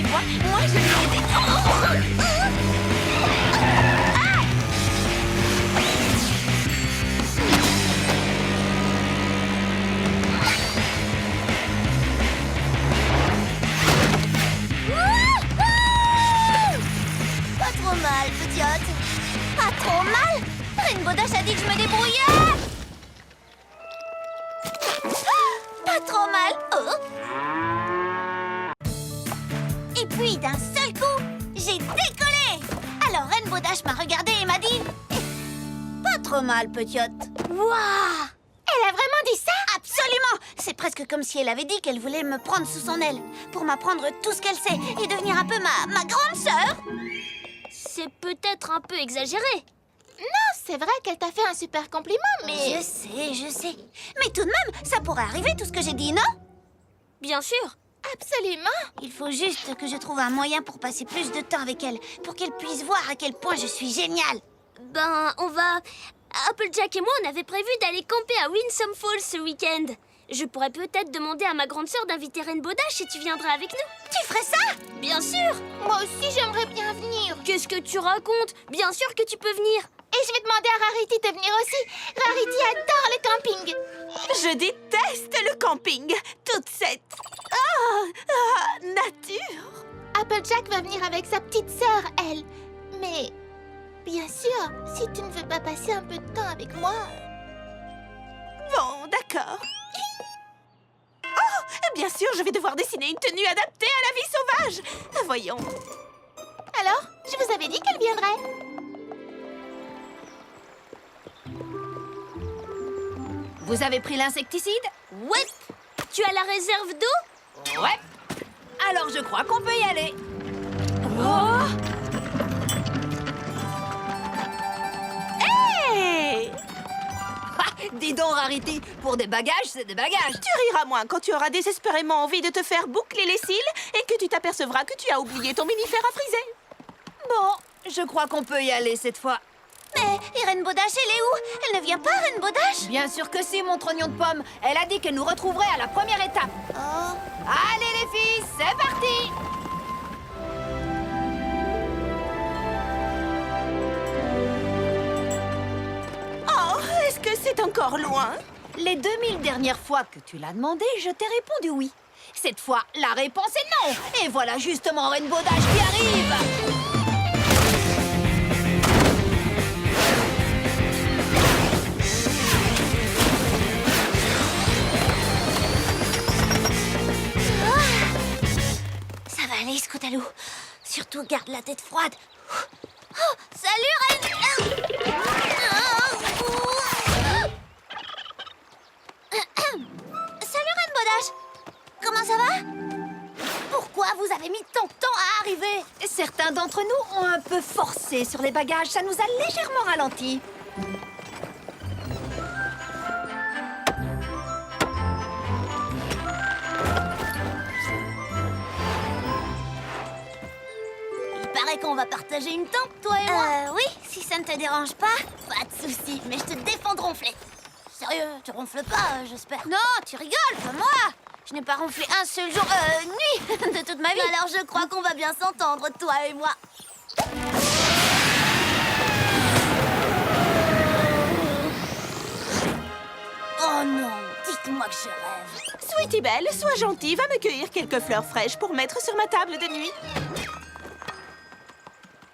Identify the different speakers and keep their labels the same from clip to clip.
Speaker 1: vois, moi je l'ai aidé.
Speaker 2: Pas trop mal, petite. Pas trop mal? Rainbow Dash a dit que je me débrouillais. Pas trop mal. Oh. Et puis, d'un seul coup, j'ai décollé. Alors Rainbow Dash m'a regardé et m'a dit... Pas trop mal, petite. Waouh! Elle a vraiment dit ça? Absolument! C'est presque comme si elle avait dit qu'elle voulait me prendre sous son aile pour m'apprendre tout ce qu'elle sait et devenir un peu ma grande sœur.
Speaker 3: C'est peut-être un peu exagéré.
Speaker 4: Non, c'est vrai qu'elle t'a fait un super compliment, mais...
Speaker 2: Je sais. Mais tout de même, ça pourrait arriver tout ce que j'ai dit, non?
Speaker 3: Bien sûr.
Speaker 4: Absolument.
Speaker 2: Il faut juste que je trouve un moyen pour passer plus de temps avec elle, pour qu'elle puisse voir à quel point je suis géniale.
Speaker 3: Ben, on va... Applejack et moi, on avait prévu d'aller camper à Winsome Falls ce week-end. Je pourrais peut-être demander à ma grande sœur d'inviter Rainbow Dash et tu viendras avec nous.
Speaker 2: Tu ferais ça?
Speaker 3: Bien sûr.
Speaker 4: Moi aussi, j'aimerais bien venir.
Speaker 3: Qu'est-ce que tu racontes? Bien sûr que tu peux venir.
Speaker 4: Et je vais demander à Rarity de venir aussi. Rarity adore le camping.
Speaker 1: Je déteste le camping. Toute cette... nature.
Speaker 4: Applejack va venir avec sa petite sœur, elle. Mais, bien sûr, si tu ne veux pas passer un peu de temps avec moi...
Speaker 1: Bon, d'accord. Oh, bien sûr, je vais devoir dessiner une tenue adaptée à la vie sauvage. Voyons.
Speaker 4: Alors, je vous avais dit qu'elle viendrait.
Speaker 5: Vous avez pris l'insecticide?
Speaker 3: Ouais. Tu as la réserve d'eau?
Speaker 5: Ouais. Alors je crois qu'on peut y aller. Oh!
Speaker 1: Hey!
Speaker 5: Dis donc, Rarity, pour des bagages, c'est des bagages.
Speaker 1: Tu riras moins quand tu auras désespérément envie de te faire boucler les cils et que tu t'apercevras que tu as oublié ton mini-fer à friser.
Speaker 5: Bon, je crois qu'on peut y aller cette fois.
Speaker 2: Mais et Rainbow Dash, elle est où? Elle ne vient pas, Rainbow Dash?
Speaker 5: Bien sûr que si, mon trognon de pomme. Elle a dit qu'elle nous retrouverait à la première étape.
Speaker 2: Oh.
Speaker 5: Allez les filles, c'est parti!
Speaker 1: Oh, est-ce que c'est encore loin?
Speaker 5: Les 2000 dernières fois que tu l'as demandé, je t'ai répondu oui. Cette fois, la réponse est non. Et voilà justement Rainbow Dash qui arrive.
Speaker 2: Ça va aller, Scootaloo. Surtout, garde la tête froide. Oh, salut, Salut, Rainbow Dash. Comment ça va? Pourquoi vous avez mis tant de temps à arriver?
Speaker 5: Certains d'entre nous ont un peu forcé sur les bagages. Ça nous a légèrement ralenti.
Speaker 2: Il paraît qu'on va partager une tente, toi et moi. Oui, si ça ne te dérange pas. Pas de souci, mais je te défends de ronfler. Sérieux, tu ronfles pas, j'espère. Non, tu rigoles, pas moi. Je n'ai pas ronflé un seul jour, nuit, de toute ma vie. Alors je crois qu'on va bien s'entendre, toi et moi. Oh non, dites-moi que je rêve.
Speaker 1: Sweetie Belle, sois gentille, va me cueillir quelques fleurs fraîches pour mettre sur ma table de nuit.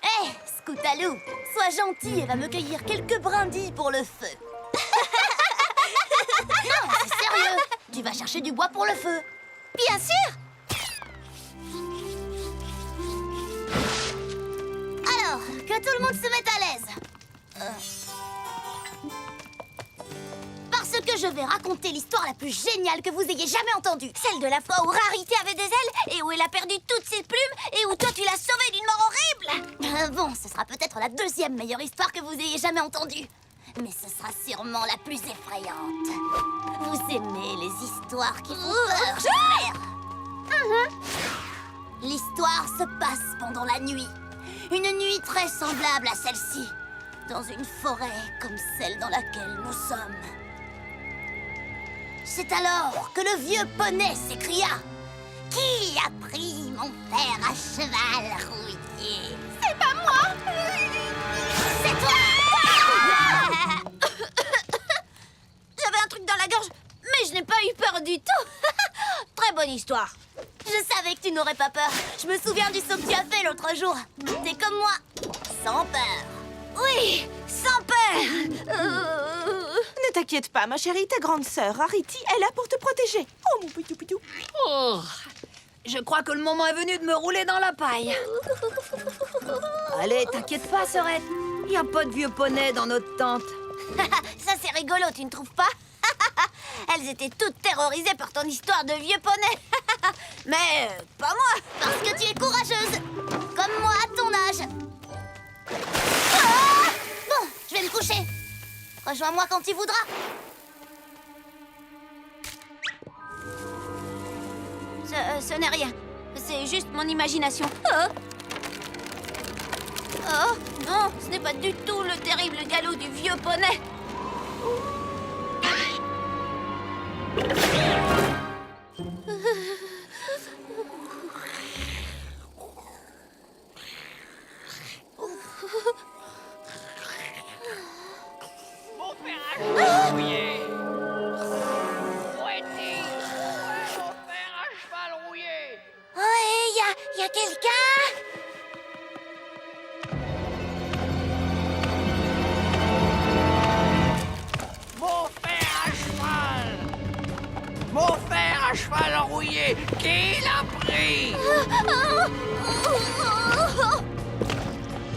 Speaker 2: Hé, Scootaloo, sois gentil et va me cueillir quelques brindilles pour le feu. Non, c'est sérieux. Tu vas chercher du bois pour le feu. Bien sûr. Alors, que tout le monde se mette à l'aise. Parce que je vais raconter l'histoire la plus géniale que vous ayez jamais entendue. Celle de la fois où Rarity avait des ailes et où elle a perdu toutes ses plumes et où toi tu l'as sauvée d'une mort horrible. Bon, ce sera peut-être la deuxième meilleure histoire que vous ayez jamais entendue. Mais ce sera sûrement la plus effrayante. Vous aimez les histoires qui font peur, j'espère. L'histoire se passe pendant la nuit. Une nuit très semblable à celle-ci. Dans une forêt comme celle dans laquelle nous sommes. C'est alors que le vieux poney s'écria: Qui a pris mon fer à cheval rouillé?
Speaker 4: C'est pas moi.
Speaker 2: C'est toi! J'avais un truc dans la gorge, mais je n'ai pas eu peur du tout. Très bonne histoire. Je savais que tu n'aurais pas peur. Je me souviens du saut que tu as fait l'autre jour. T'es comme moi, sans peur. Oui, sans peur.
Speaker 1: Ne t'inquiète pas, ma chérie, ta grande sœur, Rarity, est là pour te protéger. Oh, mon pitou pitou.
Speaker 5: Oh, je crois que le moment est venu de me rouler dans la paille. Allez, t'inquiète pas, sœurette. Y a pas de vieux poney dans notre tente.
Speaker 2: Ça, c'est rigolo, tu ne trouves pas? Elles étaient toutes terrorisées par ton histoire de vieux poney. Mais pas moi, parce que tu es courageuse. Comme moi à ton âge. Ah! Bon, je vais me coucher. Rejoins-moi quand tu voudras. Ce n'est rien. C'est juste mon imagination. Oh non, ce n'est pas du tout le terrible galop du vieux poney.
Speaker 6: Mon fer à cheval rouillé. Fouettez. Mon fer à cheval rouillé.
Speaker 2: Oui, y a quelqu'un?
Speaker 6: Mon fer à cheval. Mon fer à cheval rouillé. Qui l'a pris?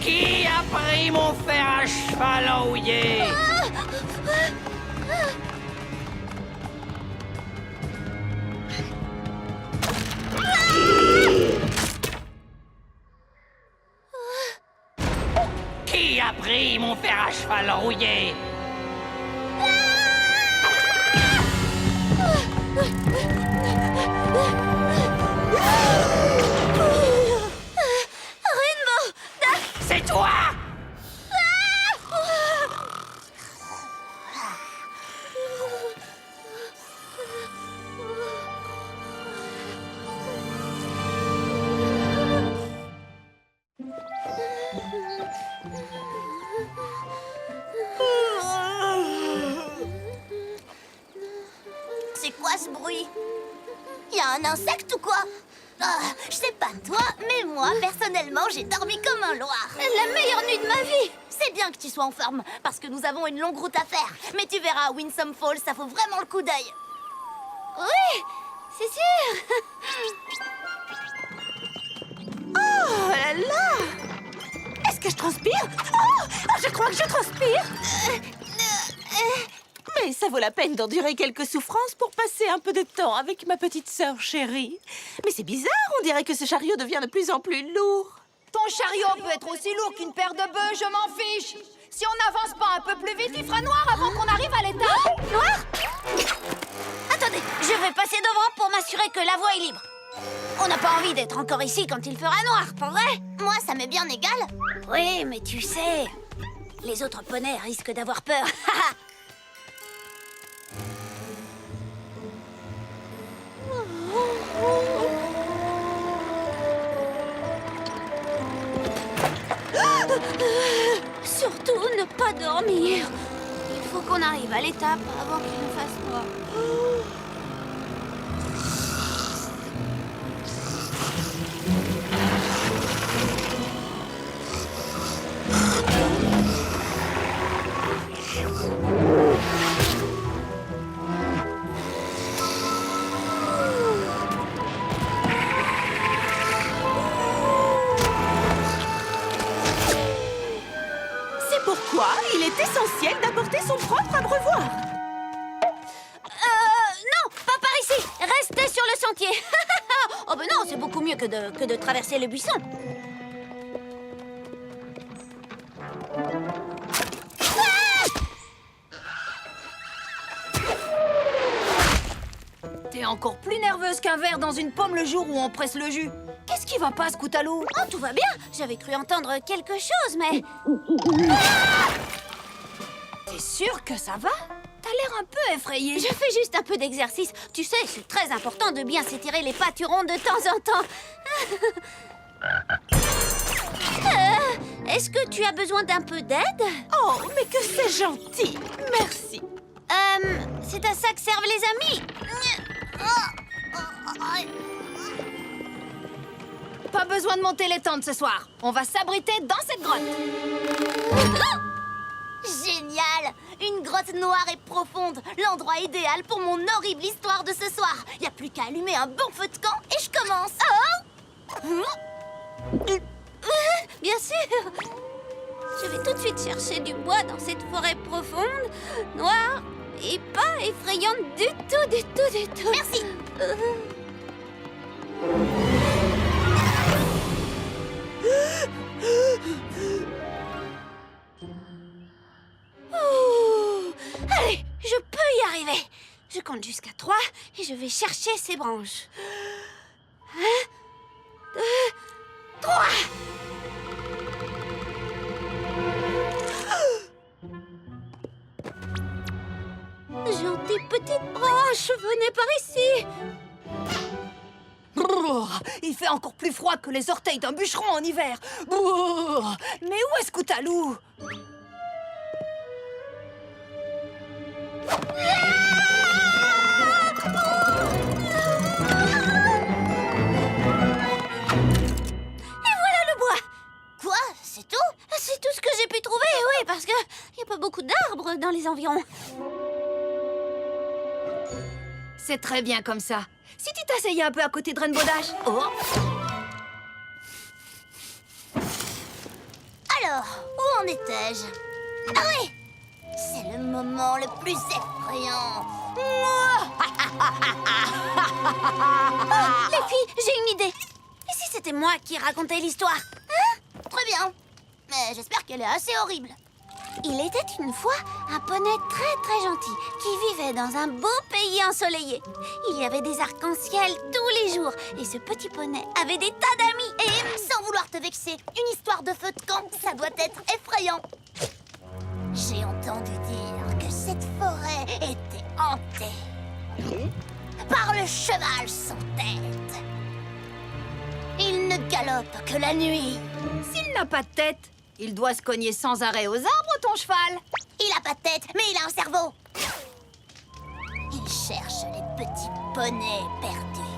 Speaker 6: Qui a pris mon fer à cheval rouillé? Qui a pris mon fer à cheval rouillé? C'est toi!
Speaker 2: C'est quoi ce bruit? Y a un insecte ou quoi? Je sais pas toi, mais moi, personnellement, j'ai dormi comme un loir. La meilleure nuit de ma vie! C'est bien que tu sois en forme, parce que nous avons une longue route à faire. Mais tu verras, Winsome Falls, ça vaut vraiment le coup d'œil. Oui, c'est sûr!
Speaker 1: Oh là là! Est-ce que je transpire? Oh, je crois que je transpire! Mais ça vaut la peine d'endurer quelques souffrances pour passer un peu de temps avec ma petite sœur chérie. Mais c'est bizarre, on dirait que ce chariot devient de plus en plus lourd.
Speaker 5: Ton chariot peut être aussi lourd qu'une paire de bœufs, je m'en fiche. Si on n'avance pas un peu plus vite, il fera noir avant qu'on arrive à l'étape.
Speaker 2: Noir? Attendez, je vais passer devant pour m'assurer que la voie est libre. On n'a pas envie d'être encore ici quand il fera noir, pas vrai? Moi, ça m'est bien égal. Oui, mais tu sais, les autres poneys risquent d'avoir peur. Surtout ne pas dormir. Il faut qu'on arrive à l'étape avant qu'il nous fasse noir.
Speaker 1: C'est pourquoi il est essentiel d'apporter son propre abreuvoir.
Speaker 2: Non, pas par ici. Restez sur le sentier. Oh ben non, c'est beaucoup mieux que de traverser le buisson.
Speaker 5: T'es encore plus nerveuse qu'un verre dans une pomme le jour où on presse le jus. Qu'est-ce qui va pas, Scoutalou?
Speaker 2: Oh, tout va bien. J'avais cru entendre quelque chose, mais...
Speaker 5: T'es T'es sûre que ça va? T'as l'air un peu effrayée.
Speaker 2: Je fais juste un peu d'exercice. Tu sais, c'est très important de bien s'étirer les pâturons de temps en temps. Est-ce que tu as besoin d'un peu d'aide?
Speaker 1: Oh, mais que c'est gentil. Merci.
Speaker 2: C'est à ça que servent les amis.
Speaker 5: Pas besoin de monter les tentes ce soir. On va s'abriter dans cette grotte.
Speaker 2: Génial! Une grotte noire et profonde, l'endroit idéal pour mon horrible histoire de ce soir. Y a plus qu'à allumer un bon feu de camp et je commence. Bien sûr! Je vais tout de suite chercher du bois dans cette forêt profonde, noire et pas effrayante du tout, du tout, du tout. Merci! Allez, je peux y arriver. Je compte jusqu'à 3 et je vais chercher ces branches. 1, 2, 3. Gentille petite branche, venez par ici.
Speaker 5: Brrr, il fait encore plus froid que les orteils d'un bûcheron en hiver. Brrr, mais où est Scootaloo?
Speaker 2: Quoi? C'est tout? C'est tout ce que j'ai pu trouver, oui, parce que y a pas beaucoup d'arbres dans les environs.
Speaker 5: C'est très bien comme ça. Si tu t'asseyais un peu à côté de Rainbow Dash. Oh.
Speaker 2: Alors, où en étais-je? Ah oui! C'est le moment le plus effrayant. Les filles, j'ai une idée. Et si c'était moi qui racontais l'histoire? Hein? Très bien. Mais j'espère qu'elle est assez horrible. Il était une fois un poney très très gentil qui vivait dans un beau pays ensoleillé. Il y avait des arcs-en-ciel tous les jours et ce petit poney avait des tas d'amis. Et sans vouloir te vexer, une histoire de feu de camp, ça doit être effrayant. J'ai entendu dire que cette forêt était hantée par le cheval sans tête. Il ne galope que la nuit.
Speaker 5: S'il n'a pas de tête, il doit se cogner sans arrêt aux arbres, ton cheval.
Speaker 2: Il a pas de tête, mais il a un cerveau. Il cherche les petits poneys perdus.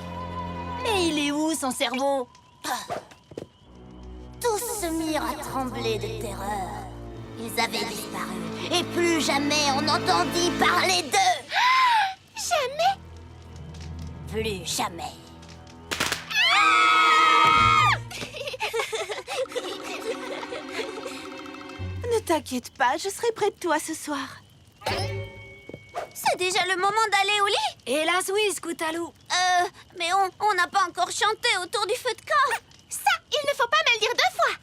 Speaker 5: Mais il est où, son cerveau?
Speaker 2: Tous se mirent à trembler de terreur. Ils avaient disparu et plus jamais on n'entendit parler d'eux. Jamais? Plus jamais.
Speaker 1: Ne t'inquiète pas, je serai près de toi ce soir.
Speaker 2: C'est déjà le moment d'aller au lit?
Speaker 5: Hélas oui, Scootaloo.
Speaker 2: Mais on n'a pas encore chanté autour du feu de camp.
Speaker 4: Ça, il ne faut pas me le dire 2 fois.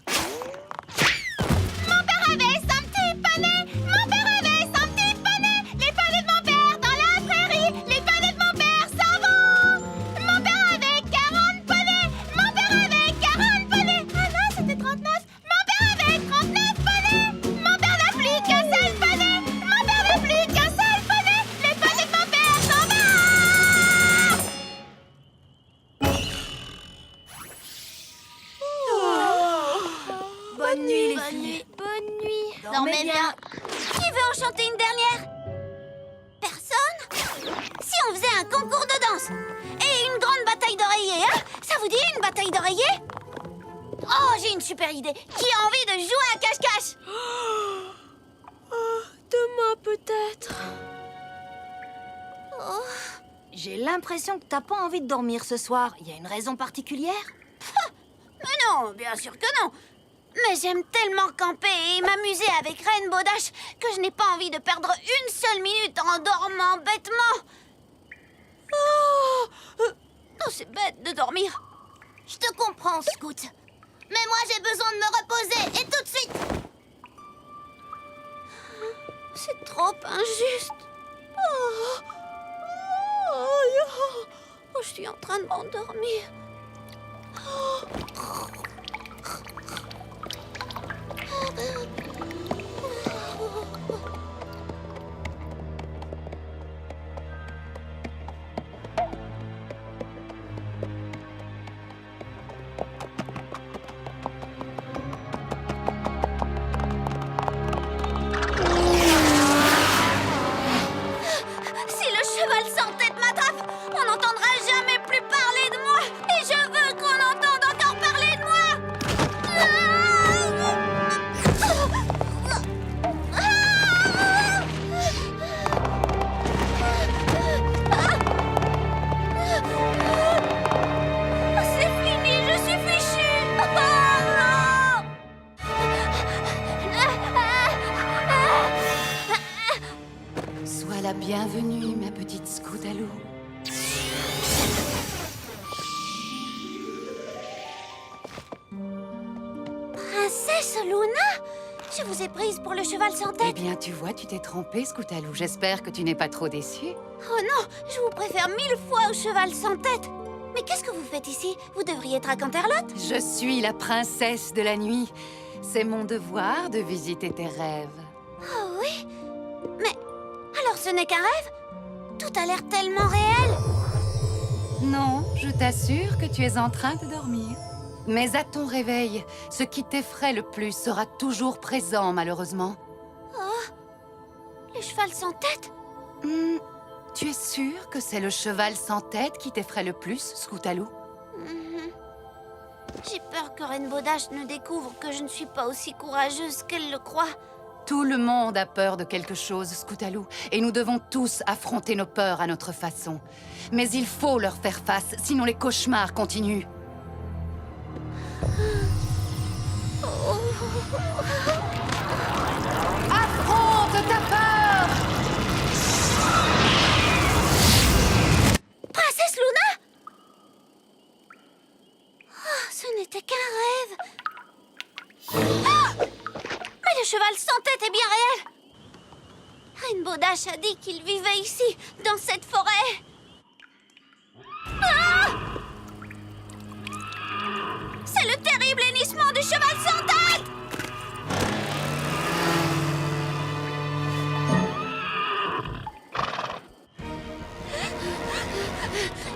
Speaker 4: Mon père avait son petit poney. Mon père avait son petit poney. Les poneys de mon père dans la prairie. Les poneys de mon père s'en vont. Mon père avait 40 poneys. Mon père avait 40 poneys. Ah non, c'était 39. Mon père avait 39 poneys. Mon père n'a plus qu'un seul poney. Mon père n'a plus qu'un seul poney. Les poneys de mon père s'en vont.
Speaker 5: Bonne nuit, les filles.
Speaker 2: Bonne nuit.
Speaker 5: Dormez bien.
Speaker 2: Qui veut en chanter une dernière? Personne? Si on faisait un concours de danse et une grande bataille d'oreillers, hein? Ça vous dit une bataille d'oreillers? Oh, j'ai une super idée. Qui a envie de jouer à cache-cache?
Speaker 3: Demain peut-être.
Speaker 5: J'ai l'impression que t'as pas envie de dormir ce soir. Il y a une raison particulière?
Speaker 2: Mais non, bien sûr que non. Mais j'aime tellement camper et m'amuser avec Rainbow Dash que je n'ai pas envie de perdre une seule minute en dormant bêtement. Oh, c'est bête de dormir. Je te comprends, Scout. Mais moi, j'ai besoin de me reposer, et tout de suite. C'est trop injuste. Je suis en train de m'endormir.
Speaker 1: Sois la bienvenue, ma petite Scootaloo.
Speaker 2: Princesse Luna, je vous ai prise pour le cheval sans
Speaker 1: Eh
Speaker 2: tête.
Speaker 1: bien, tu vois, tu t'es trompée, Scootaloo. J'espère que tu n'es pas trop déçue.
Speaker 2: Oh non, je vous préfère 1000 fois au cheval sans tête. Mais qu'est-ce que vous faites ici? Vous devriez être à Canterlot.
Speaker 1: Je suis la princesse de la nuit. C'est mon devoir de visiter tes rêves.
Speaker 2: Oh oui? Mais alors ce n'est qu'un rêve? Tout a l'air tellement réel.
Speaker 1: Non, je t'assure que tu es en train de dormir. Mais à ton réveil, ce qui t'effraie le plus sera toujours présent, malheureusement.
Speaker 2: Le cheval sans tête?
Speaker 1: Tu es sûr que c'est le cheval sans tête qui t'effraie le plus, Scootaloo?
Speaker 2: J'ai peur que Rainbow Dash ne découvre que je ne suis pas aussi courageuse qu'elle le croit.
Speaker 1: Tout le monde a peur de quelque chose, Scootaloo, et nous devons tous affronter nos peurs à notre façon. Mais il faut leur faire face, sinon les cauchemars continuent. Affronte ta peur!
Speaker 2: Princesse Luna? Oh, ce n'était qu'un rêve. Ah! Mais le cheval sans tête est bien réel. Rainbow Dash a dit qu'il vivait ici, dans cette forêt. Ah! C'est le terrible hennissement du cheval sans tête!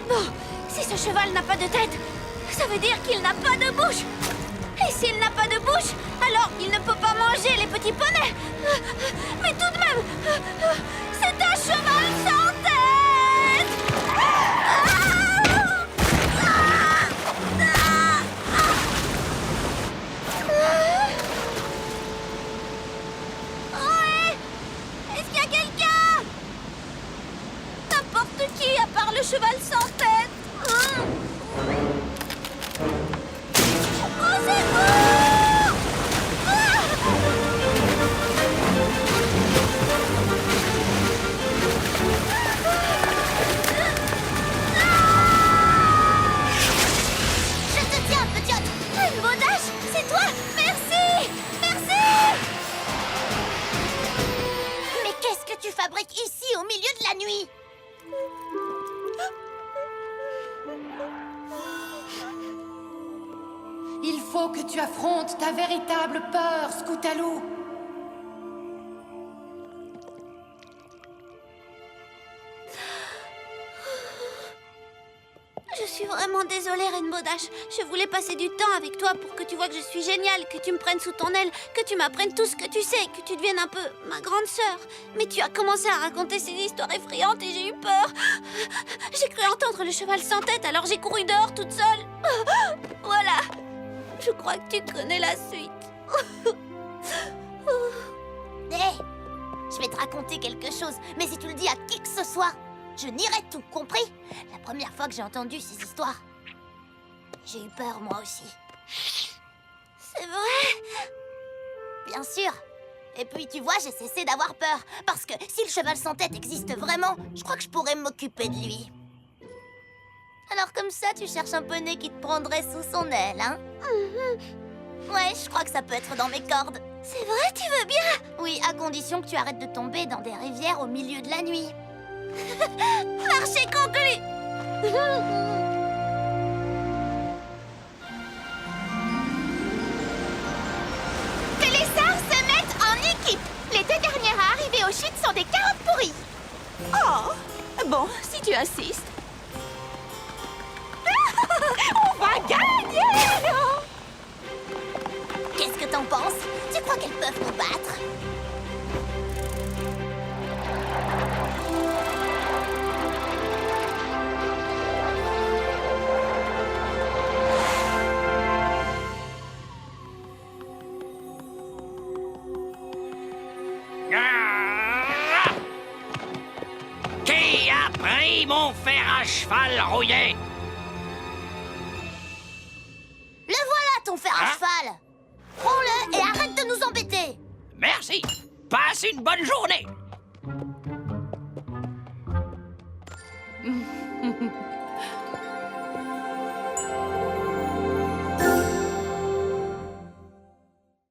Speaker 2: Bon, si ce cheval n'a pas de tête, ça veut dire qu'il n'a pas de bouche. Et s'il n'a pas de bouche, alors il ne peut pas manger les petits poneys. Mais tout de même, c'est un cheval sans tête! Ouais! Est-ce qu'il y a quelqu'un? N'importe qui à part le cheval sans tête. Oh, c'est bon! Je te tiens, petite! Rainbow Dash, c'est toi! Merci! Merci! Mais qu'est-ce que tu fabriques ici, au milieu de la nuit?
Speaker 1: Il faut que tu affrontes ta véritable peur, Scootaloo.
Speaker 2: Je suis vraiment désolée, Rainbow Dash. Je voulais passer du temps avec toi pour que tu vois que je suis géniale, que tu me prennes sous ton aile, que tu m'apprennes tout ce que tu sais, que tu deviennes un peu ma grande sœur. Mais tu as commencé à raconter ces histoires effrayantes et j'ai eu peur. J'ai cru entendre le cheval sans tête, alors j'ai couru dehors toute seule. Voilà. Je crois que tu connais la suite. Hé, je vais te raconter quelque chose, mais si tu le dis à qui que ce soit, je nierai tout, compris? La première fois que j'ai entendu ces histoires, j'ai eu peur moi aussi. C'est vrai? Bien sûr. Et puis tu vois, j'ai cessé d'avoir peur. Parce que si le cheval sans tête existe vraiment, je crois que je pourrais m'occuper de lui. Alors comme ça, tu cherches un poney qui te prendrait sous son aile, hein? Ouais, je crois que ça peut être dans mes cordes. C'est vrai, tu veux bien? Oui, à condition que tu arrêtes de tomber dans des rivières au milieu de la nuit. Marché conclu!
Speaker 4: Que les sœurs se mettent en équipe. Les deux dernières à arriver aux chutes sont des carottes pourries.
Speaker 1: Oh, bon, si tu insistes.
Speaker 4: On va gagner!
Speaker 2: Qu'est-ce que t'en penses? Tu crois qu'elles peuvent nous battre?
Speaker 6: Qui a pris mon fer à cheval rouillé?
Speaker 2: Le voilà, ton fer à
Speaker 6: Hein?
Speaker 2: cheval! Prends-le et arrête de nous embêter!
Speaker 6: Merci. Passe une bonne journée.